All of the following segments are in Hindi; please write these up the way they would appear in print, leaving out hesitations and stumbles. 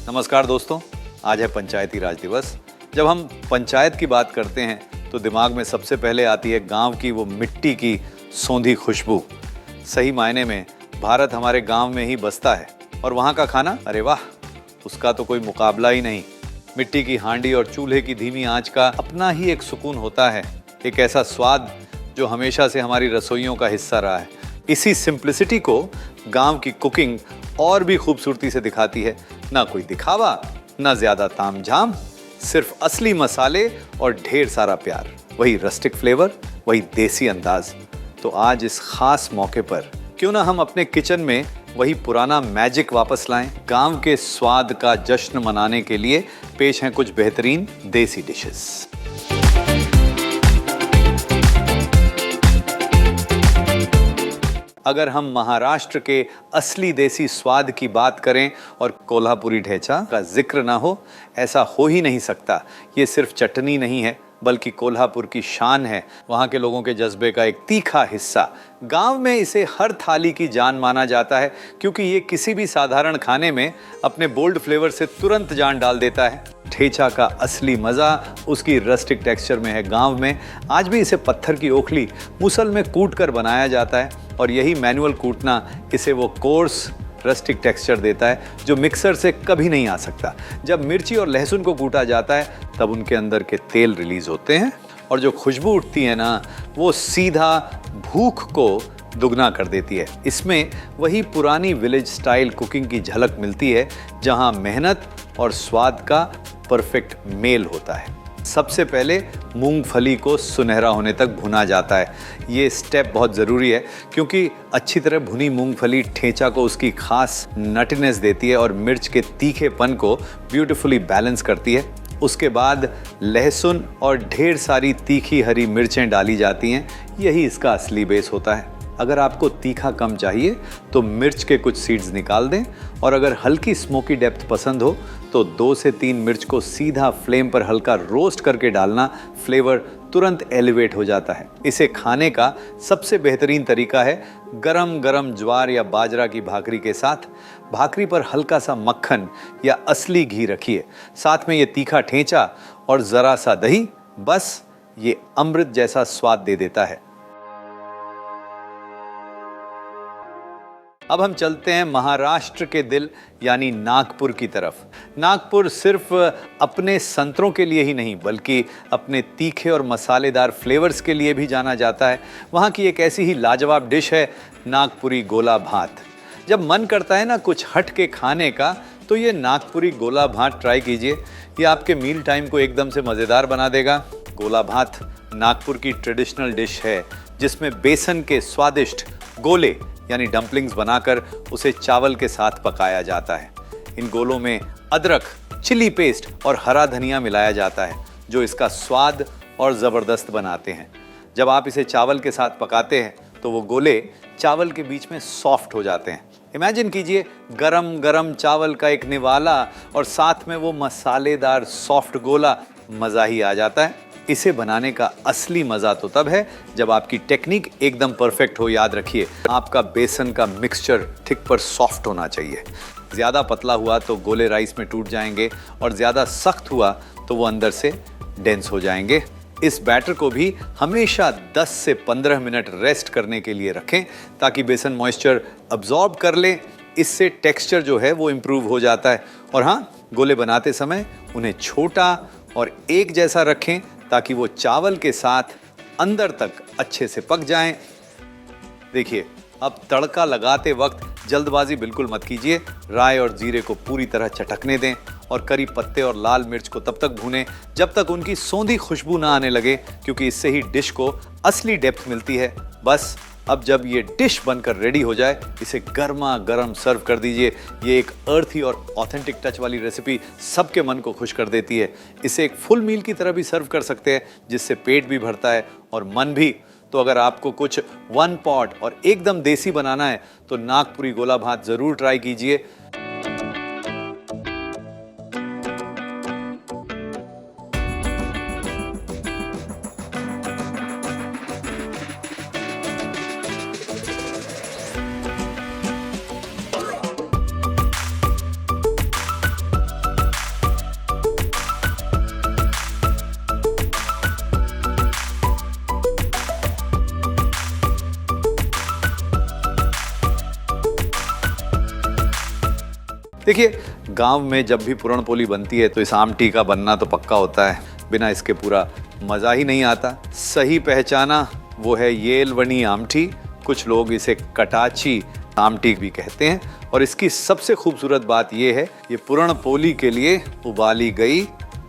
नमस्कार दोस्तों, आज है पंचायती राज दिवस। जब हम पंचायत की बात करते हैं तो दिमाग में सबसे पहले आती है गांव की वो मिट्टी की सौंधी खुशबू। सही मायने में भारत हमारे गांव में ही बसता है और वहाँ का खाना, अरे वाह, उसका तो कोई मुकाबला ही नहीं। मिट्टी की हांडी और चूल्हे की धीमी आंच का अपना ही एक सुकून होता है, एक ऐसा स्वाद जो हमेशा से हमारी रसोइयों का हिस्सा रहा है। इसी सिंप्लिसिटी को गांव की कुकिंग और भी खूबसूरती से दिखाती है। ना कोई दिखावा, ना ज्यादा तामझाम, सिर्फ असली मसाले और ढेर सारा प्यार। वही रस्टिक फ्लेवर, वही देसी अंदाज। तो आज इस खास मौके पर क्यों ना हम अपने किचन में वही पुराना मैजिक वापस लाएं। गांव के स्वाद का जश्न मनाने के लिए पेश हैं कुछ बेहतरीन देसी डिशेस। अगर हम महाराष्ट्र के असली देसी स्वाद की बात करें और कोल्हापुरी ढेचा का जिक्र ना हो, ऐसा हो ही नहीं सकता। ये सिर्फ चटनी नहीं है, बल्कि कोल्हापुर की शान है, वहाँ के लोगों के जज्बे का एक तीखा हिस्सा। गांव में इसे हर थाली की जान माना जाता है, क्योंकि ये किसी भी साधारण खाने में अपने बोल्ड फ्लेवर से तुरंत जान डाल देता है। ठेचा का असली मज़ा उसकी रस्टिक टेक्सचर में है। गांव में आज भी इसे पत्थर की ओखली मुसल में कूट कर बनाया जाता है और यही मैनुअल कूटना इसे वो कोर्स रस्टिक टेक्सचर देता है जो मिक्सर से कभी नहीं आ सकता। जब मिर्ची और लहसुन को कूटा जाता है तब उनके अंदर के तेल रिलीज होते हैं और जो खुशबू उठती है ना, वो सीधा भूख को दुगना कर देती है। इसमें वही पुरानी विलेज स्टाइल कुकिंग की झलक मिलती है, जहां मेहनत और स्वाद का परफेक्ट मेल होता है। सबसे पहले मूंगफली को सुनहरा होने तक भुना जाता है। ये स्टेप बहुत ज़रूरी है, क्योंकि अच्छी तरह भुनी मूंगफली ठेचा को उसकी खास नटीनेस देती है और मिर्च के तीखेपन को ब्यूटीफुली बैलेंस करती है। उसके बाद लहसुन और ढेर सारी तीखी हरी मिर्चें डाली जाती हैं। यही इसका असली बेस होता है। अगर आपको तीखा कम चाहिए तो मिर्च के कुछ सीड्स निकाल दें, और अगर हल्की स्मोकी डेप्थ पसंद हो तो 2 से 3 मिर्च को सीधा फ्लेम पर हल्का रोस्ट करके डालना। फ्लेवर तुरंत एलिवेट हो जाता है। इसे खाने का सबसे बेहतरीन तरीका है गरम गरम ज्वार या बाजरा की भाकरी के साथ। भाकरी पर हल्का सा मक्खन या असली घी रखिए, साथ में ये तीखा ठेचा और ज़रा सा दही, बस ये अमृत जैसा स्वाद दे देता है। अब हम चलते हैं महाराष्ट्र के दिल यानी नागपुर की तरफ। नागपुर सिर्फ अपने संतरों के लिए ही नहीं, बल्कि अपने तीखे और मसालेदार फ्लेवर्स के लिए भी जाना जाता है। वहाँ की एक ऐसी ही लाजवाब डिश है नागपुरी गोला भात। जब मन करता है ना कुछ हट के खाने का, तो ये नागपुरी गोला भात ट्राई कीजिए। ये आपके मील टाइम को एकदम से मज़ेदार बना देगा। गोला भात नागपुर की ट्रेडिशनल डिश है, जिसमें बेसन के स्वादिष्ट गोले यानी डम्पलिंग्स बनाकर उसे चावल के साथ पकाया जाता है। इन गोलों में अदरक, चिली पेस्ट और हरा धनिया मिलाया जाता है, जो इसका स्वाद और ज़बरदस्त बनाते हैं। जब आप इसे चावल के साथ पकाते हैं तो वो गोले चावल के बीच में सॉफ्ट हो जाते हैं। इमेजिन कीजिए गरम गरम चावल का एक निवाला और साथ में वो मसालेदार सॉफ्ट गोला, मज़ा ही आ जाता है। इसे बनाने का असली मज़ा तो तब है जब आपकी टेक्निक एकदम परफेक्ट हो। याद रखिए, आपका बेसन का मिक्सचर थिक पर सॉफ्ट होना चाहिए। ज़्यादा पतला हुआ तो गोले राइस में टूट जाएंगे और ज़्यादा सख्त हुआ तो वो अंदर से डेंस हो जाएंगे। इस बैटर को भी हमेशा 10 से 15 मिनट रेस्ट करने के लिए रखें, ताकि बेसन मॉइस्चर अब्जॉर्ब कर ले। इससे टेक्सचर जो है वो इम्प्रूव हो जाता है। और हाँ, गोले बनाते समय उन्हें छोटा और एक जैसा रखें, ताकि वो चावल के साथ अंदर तक अच्छे से पक जाएं। देखिए, अब तड़का लगाते वक्त जल्दबाजी बिल्कुल मत कीजिए। राई और जीरे को पूरी तरह चटकने दें और करी पत्ते और लाल मिर्च को तब तक भूनें जब तक उनकी सौंधी खुशबू ना आने लगे, क्योंकि इससे ही डिश को असली डेप्थ मिलती है। बस अब जब ये डिश बनकर रेडी हो जाए, इसे गर्मा गर्म सर्व कर दीजिए। ये एक अर्थी और ऑथेंटिक टच वाली रेसिपी सबके मन को खुश कर देती है। इसे एक फुल मील की तरह भी सर्व कर सकते हैं, जिससे पेट भी भरता है और मन भी। तो अगर आपको कुछ वन पॉट और एकदम देसी बनाना है तो नागपुरी गोला भात ज़रूर ट्राई कीजिए। देखिए, गांव में जब भी पूरण पोली बनती है तो इस आमटी का बनना तो पक्का होता है, बिना इसके पूरा मज़ा ही नहीं आता। सही पहचाना वो है येलवणी आमटी, कुछ लोग इसे कटाची आमटी भी कहते हैं। और इसकी सबसे खूबसूरत बात यह है, ये पूरण पोली के लिए उबाली गई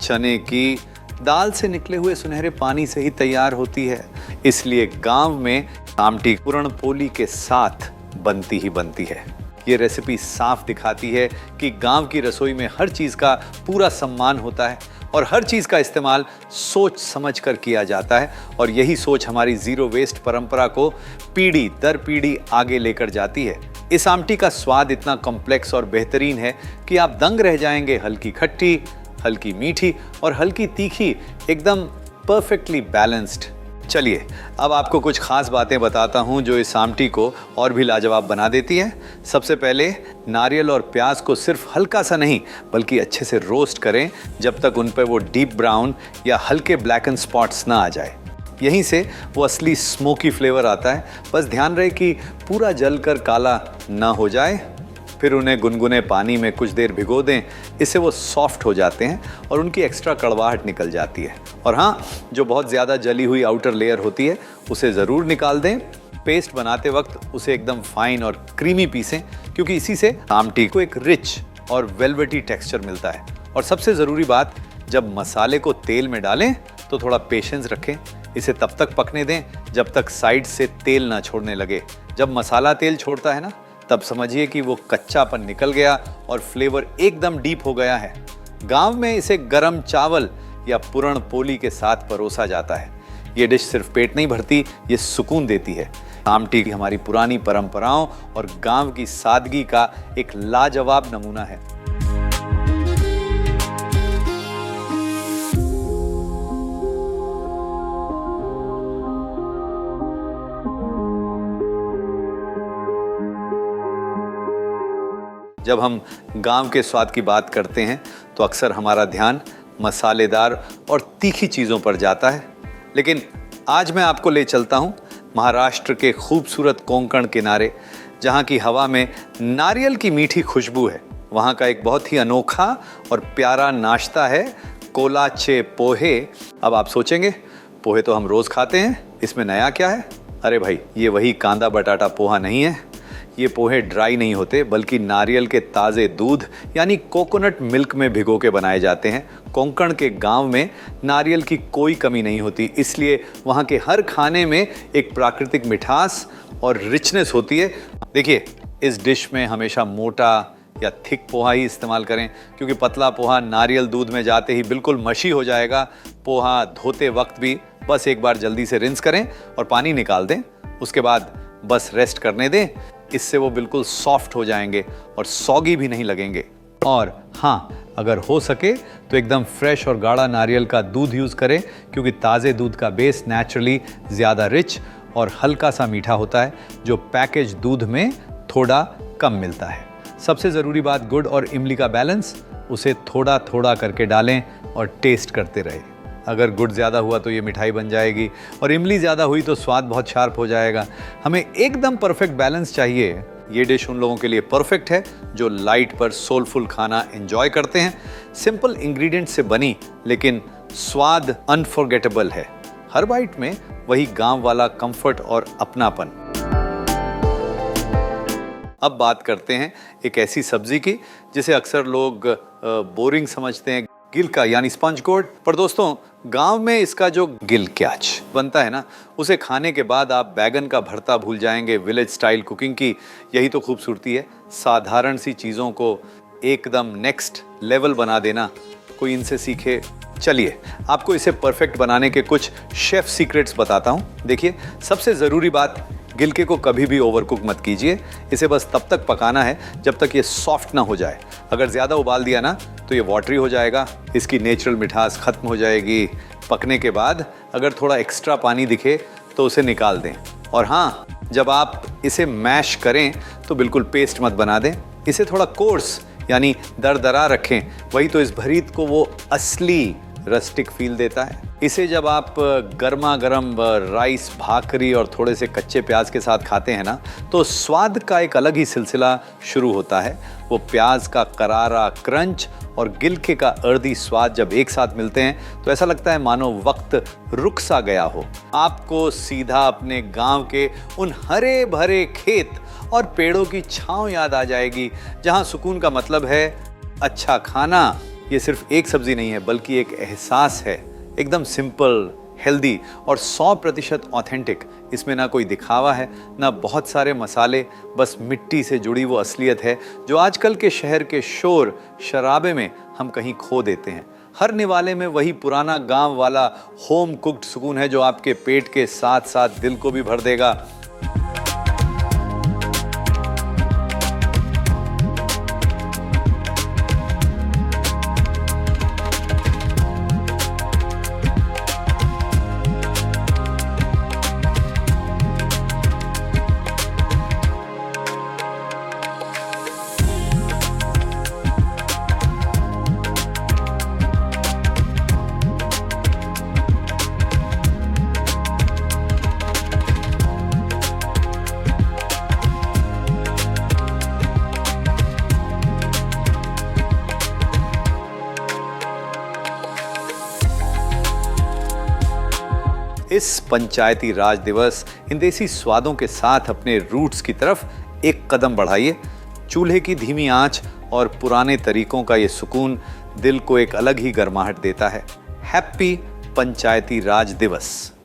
चने की दाल से निकले हुए सुनहरे पानी से ही तैयार होती है। इसलिए गांव में आमटी पूरण पोली के साथ बनती ही बनती है। ये रेसिपी साफ दिखाती है कि गांव की रसोई में हर चीज़ का पूरा सम्मान होता है और हर चीज़ का इस्तेमाल सोच समझ कर किया जाता है। और यही सोच हमारी ज़ीरो वेस्ट परंपरा को पीढ़ी दर पीढ़ी आगे लेकर जाती है। इस आमटी का स्वाद इतना कॉम्प्लेक्स और बेहतरीन है कि आप दंग रह जाएंगे। हल्की खट्टी, हल्की मीठी और हल्की तीखी, एकदम परफेक्टली बैलेंस्ड। चलिए अब आपको कुछ खास बातें बताता हूं जो इस आमटी को और भी लाजवाब बना देती है। सबसे पहले नारियल और प्याज को सिर्फ हल्का सा नहीं बल्कि अच्छे से रोस्ट करें जब तक उन पर वो डीप ब्राउन या हल्के ब्लैकन स्पॉट्स ना आ जाए। यहीं से वो असली स्मोकी फ्लेवर आता है। बस ध्यान रहे कि पूरा जलकर काला ना हो जाए। फिर उन्हें गुनगुने पानी में कुछ देर भिगो दें, इससे वो सॉफ्ट हो जाते हैं और उनकी एक्स्ट्रा कड़वाहट निकल जाती है। और हाँ, जो बहुत ज़्यादा जली हुई आउटर लेयर होती है उसे ज़रूर निकाल दें। पेस्ट बनाते वक्त उसे एकदम फाइन और क्रीमी पीसें, क्योंकि इसी से आमटी को एक रिच और वेलवेटी टेक्सचर मिलता है। और सबसे ज़रूरी बात, जब मसाले को तेल में डालें तो थोड़ा पेशेंस रखें। इसे तब तक पकने दें जब तक साइड से तेल ना छोड़ने लगे। जब मसाला तेल छोड़ता है ना, तब समझिए कि वो कच्चापन निकल गया और फ्लेवर एकदम डीप हो गया है। गांव में इसे गरम चावल या पूरण पोली के साथ परोसा जाता है। ये डिश सिर्फ पेट नहीं भरती, ये सुकून देती है। आमटी की हमारी पुरानी परंपराओं और गांव की सादगी का एक लाजवाब नमूना है। जब हम गांव के स्वाद की बात करते हैं तो अक्सर हमारा ध्यान मसालेदार और तीखी चीज़ों पर जाता है। लेकिन आज मैं आपको ले चलता हूं महाराष्ट्र के खूबसूरत कोंकण किनारे, जहां की हवा में नारियल की मीठी खुशबू है। वहां का एक बहुत ही अनोखा और प्यारा नाश्ता है कोलाचे पोहे। अब आप सोचेंगे, पोहे तो हम रोज़ खाते हैं, इसमें नया क्या है? अरे भाई, ये वही कांदा बटाटा पोहा नहीं है। ये पोहे ड्राई नहीं होते बल्कि नारियल के ताज़े दूध यानी कोकोनट मिल्क में भिगो के बनाए जाते हैं। कोंकण के गांव में नारियल की कोई कमी नहीं होती, इसलिए वहाँ के हर खाने में एक प्राकृतिक मिठास और रिचनेस होती है। देखिए, इस डिश में हमेशा मोटा या थिक पोहा ही इस्तेमाल करें, क्योंकि पतला पोहा नारियल दूध में जाते ही बिल्कुल मशी हो जाएगा। पोहा धोते वक्त भी बस एक बार जल्दी से रिंस करें और पानी निकाल दें। उसके बाद बस रेस्ट करने दें। इससे वो बिल्कुल सॉफ्ट हो जाएंगे और सॉगी भी नहीं लगेंगे। और हाँ, अगर हो सके तो एकदम फ्रेश और गाढ़ा नारियल का दूध यूज़ करें, क्योंकि ताज़े दूध का बेस नेचुरली ज़्यादा रिच और हल्का सा मीठा होता है, जो पैकेज दूध में थोड़ा कम मिलता है। सबसे ज़रूरी बात, गुड़ और इमली का बैलेंस, उसे थोड़ा थोड़ा करके डालें और टेस्ट करते रहें। अगर गुड़ ज़्यादा हुआ तो ये मिठाई बन जाएगी और इमली ज़्यादा हुई तो स्वाद बहुत शार्प हो जाएगा। हमें एकदम परफेक्ट बैलेंस चाहिए। ये डिश उन लोगों के लिए परफेक्ट है जो लाइट पर सोलफुल खाना एंजॉय करते हैं। सिंपल इंग्रेडिएंट से बनी लेकिन स्वाद अनफॉरगेटेबल है। हर बाइट में वही गांव वाला कंफर्ट और अपनापन। अब बात करते हैं एक ऐसी सब्जी की जिसे अक्सर लोग बोरिंग समझते हैं, गिलका यानी स्पंज गोर्ड। पर दोस्तों, गांव में इसका जो गिलक्याच बनता है ना, उसे खाने के बाद आप बैगन का भरता भूल जाएंगे। विलेज स्टाइल कुकिंग की यही तो खूबसूरती है, साधारण सी चीज़ों को एकदम नेक्स्ट लेवल बना देना। कोई इनसे सीखे। चलिए आपको इसे परफेक्ट बनाने के कुछ शेफ सीक्रेट्स बताता हूँ। देखिए, सबसे ज़रूरी बात, गिलके को कभी भी ओवरकुक मत कीजिए। इसे बस तब तक पकाना है जब तक ये सॉफ्ट ना हो जाए। अगर ज़्यादा उबाल दिया ना तो ये वाटरी हो जाएगा, इसकी नेचुरल मिठास ख़त्म हो जाएगी। पकने के बाद अगर थोड़ा एक्स्ट्रा पानी दिखे तो उसे निकाल दें। और हाँ, जब आप इसे मैश करें तो बिल्कुल पेस्ट मत बना दें। इसे थोड़ा कोर्स यानी दरदरा रखें, वही तो इस भरीत को वो असली रस्टिक फील देता है। इसे जब आप गर्मा गर्म राइस, भाकरी और थोड़े से कच्चे प्याज के साथ खाते हैं ना, तो स्वाद का एक अलग ही सिलसिला शुरू होता है। वो प्याज का करारा क्रंच और गिलके का अर्दी स्वाद जब एक साथ मिलते हैं तो ऐसा लगता है मानो वक्त रुक सा गया हो। आपको सीधा अपने गांव के उन हरे भरे खेत और पेड़ों की छांव याद आ जाएगी, जहां सुकून का मतलब है अच्छा खाना। ये सिर्फ एक सब्जी नहीं है, बल्कि एक एहसास है, एकदम सिंपल, हेल्दी और 100% ऑथेंटिक। इसमें ना कोई दिखावा है, ना बहुत सारे मसाले, बस मिट्टी से जुड़ी वो असलियत है जो आजकल के शहर के शोर शराबे में हम कहीं खो देते हैं। हर निवाले में वही पुराना गांव वाला होम कुक्ड सुकून है जो आपके पेट के साथ साथ दिल को भी भर देगा। इस पंचायती राज दिवस, इन देसी स्वादों के साथ अपने रूट्स की तरफ एक कदम बढ़ाइए। चूल्हे की धीमी आंच और पुराने तरीकों का ये सुकून दिल को एक अलग ही गर्माहट देता है। हैप्पी पंचायती राज दिवस।